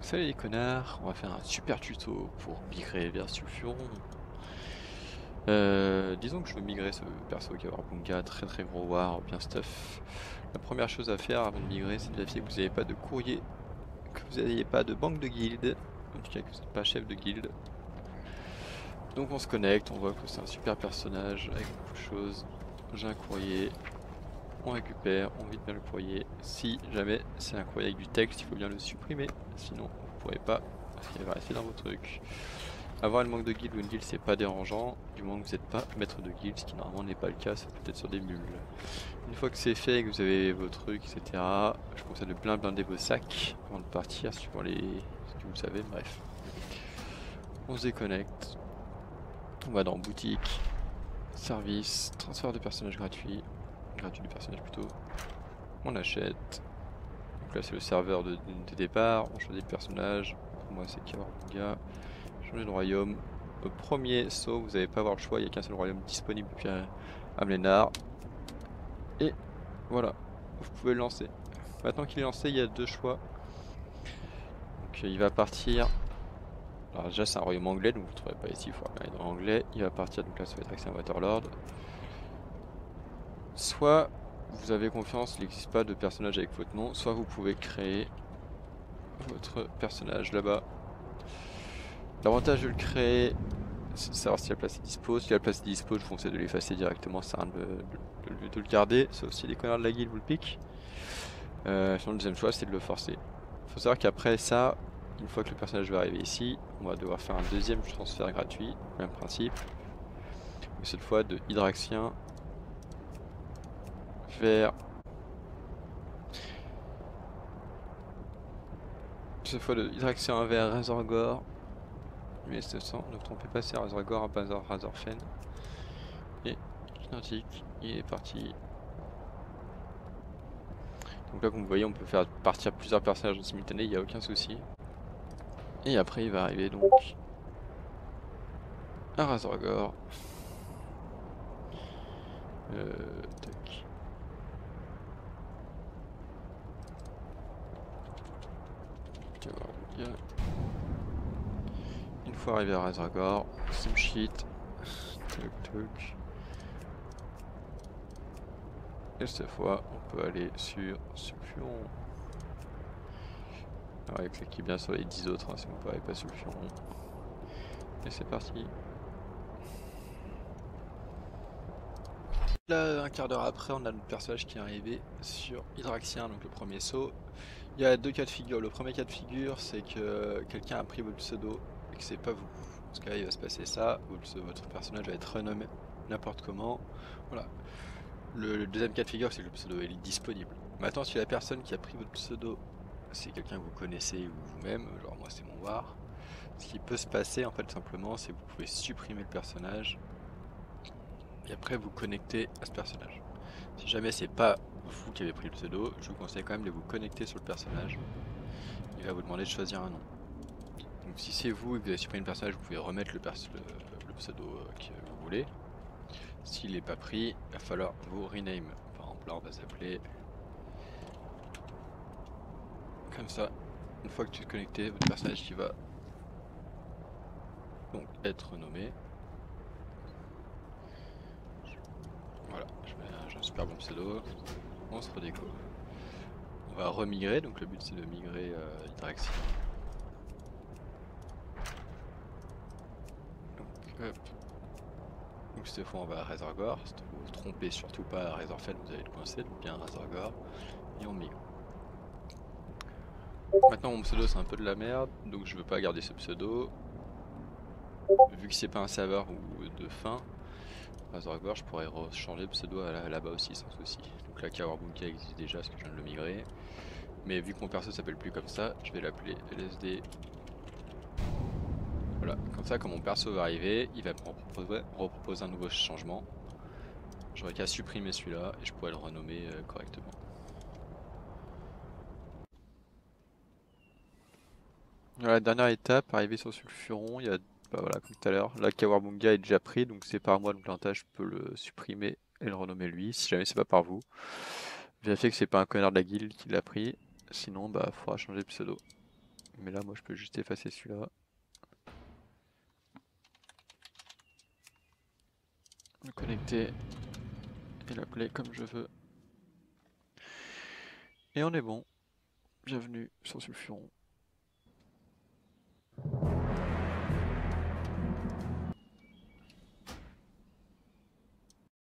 Salut les connards, on va faire un super tuto pour migrer vers Sulfuron. Disons que je veux migrer ce perso Kawabunga, très gros war, bien stuff. La première chose à faire avant de migrer, c'est de vérifier que vous n'avez pas de courrier, que vous n'ayez pas de banque de guilde, en tout cas que vous n'êtes pas chef de guilde. Donc on se connecte, on voit que c'est un super personnage avec beaucoup de choses. J'ai un courrier, on récupère, on vide bien le courrier. Si jamais c'est un courrier avec du texte, il faut bien le supprimer, sinon vous ne pourrez pas, parce qu'il va rester dans vos trucs. Avoir une manque de guild ou une guild c'est pas dérangeant, du moment que vous n'êtes pas maître de guild, ce qui normalement n'est pas le cas, ça peut être sur des mules. Une fois que c'est fait et que vous avez vos trucs, etc., je conseille de bien blinder vos sacs avant de partir, suivant les... ce que vous savez, bref. On se déconnecte, on va dans boutique, service, transfert de personnages gratuit du personnage plutôt, on achète. Donc là c'est le serveur de départ, on choisit le personnage, pour moi c'est Kawabunga, changer de royaume. Au premier saut, vous n'allez pas avoir le choix, il n'y a qu'un seul royaume disponible depuis Amlénar. Et voilà, vous pouvez le lancer. Maintenant qu'il est lancé, il y a deux choix. Donc il va partir. Alors déjà c'est un royaume anglais, donc vous ne trouverez pas ici, il faudra aller dans l'anglais. Il va partir, donc là ça va être accès à Waterlord. Soit vous avez confiance, il n'existe pas de personnage avec votre nom, soit vous pouvez créer votre personnage là-bas. L'avantage de le créer, c'est de savoir si la place est dispo. Si la place est dispo, je vous conseille de l'effacer directement, ça sert à rien de le garder, sauf si les connards de la guilde vous le piquent. Sinon, le deuxième choix, c'est de le forcer. Faut savoir qu'après ça, une fois que le personnage va arriver ici, on va devoir faire un deuxième transfert gratuit, même principe. Mais cette fois de Hydraxien vers... Cette fois de Hydraxien vers Razorgore. 1700, ne vous trompez pas, c'est Razorgore, pas Razorfen. Et identique, il est parti. Donc là, comme vous voyez, on peut faire partir plusieurs personnages en simultané, il n'y a aucun souci. Et après, il va arriver donc à Razorgore. Tac. Une fois arrivé à Razorgore, Simsheet. Toc toc. Et cette fois, on peut aller sur Sulfuron. Alors, cliquez bien sur les 10 autres, hein, si vous ne pouvez pas Sulfuron. Et c'est parti. Là, un quart d'heure après, on a notre personnage qui est arrivé sur Hydraxien, donc le premier saut. Il y a deux cas de figure. Le premier cas de figure, c'est que quelqu'un a pris votre pseudo et que c'est pas vous. Dans ce cas, il va se passer ça. Votre personnage va être renommé n'importe comment. Voilà. Le deuxième cas de figure, c'est que le pseudo est disponible. Maintenant, si la personne qui a pris votre pseudo, c'est quelqu'un que vous connaissez ou vous-même, genre moi c'est mon war, ce qui peut se passer en fait simplement, c'est que vous pouvez supprimer le personnage et après vous connecter à ce personnage. Si jamais c'est pas vous qui avez pris le pseudo, je vous conseille quand même de vous connecter sur le personnage. Il va vous demander de choisir un nom. Donc si c'est vous et que vous avez supprimé le personnage, vous pouvez remettre le pseudo que vous voulez. S'il n'est pas pris, il va falloir vous rename. Par exemple là on va s'appeler comme ça. Une fois que tu es connecté, votre personnage qui va donc être nommé. Voilà, j'ai un super bon pseudo. On se redéco. On va remigrer, donc le but c'est de migrer Hydraxien. Donc hop. Donc cette fois on va à Razorgore. Si vous vous trompez surtout pas à Razorfen, vous allez le coincer, donc bien Razorgore. Et on migre. Maintenant mon pseudo c'est un peu de la merde, donc je veux pas garder ce pseudo. Vu que c'est pas un serveur ou de fin, Razorgore je pourrais changer de pseudo là-bas aussi sans souci. Donc là Kawabunga existe déjà parce que je viens de le migrer. Mais vu que mon perso s'appelle plus comme ça, je vais l'appeler LSD. Voilà, comme ça quand mon perso va arriver, il va me reproposer un nouveau changement. J'aurais qu'à supprimer celui-là et je pourrais le renommer correctement. Voilà, dernière étape, arriver sur Sulfuron, il y a, bah voilà, comme tout à l'heure, là Kawabunga est déjà pris, donc c'est par moi, donc là je peux le supprimer et le renommer lui, si jamais c'est pas par vous. Vérifiez que c'est pas un connard de la guilde qui l'a pris, sinon bah faudra changer de pseudo. Mais là, moi, je peux juste effacer celui-là. Le connecter et l'appeler comme je veux. Et on est bon. Bienvenue sur Sulfuron.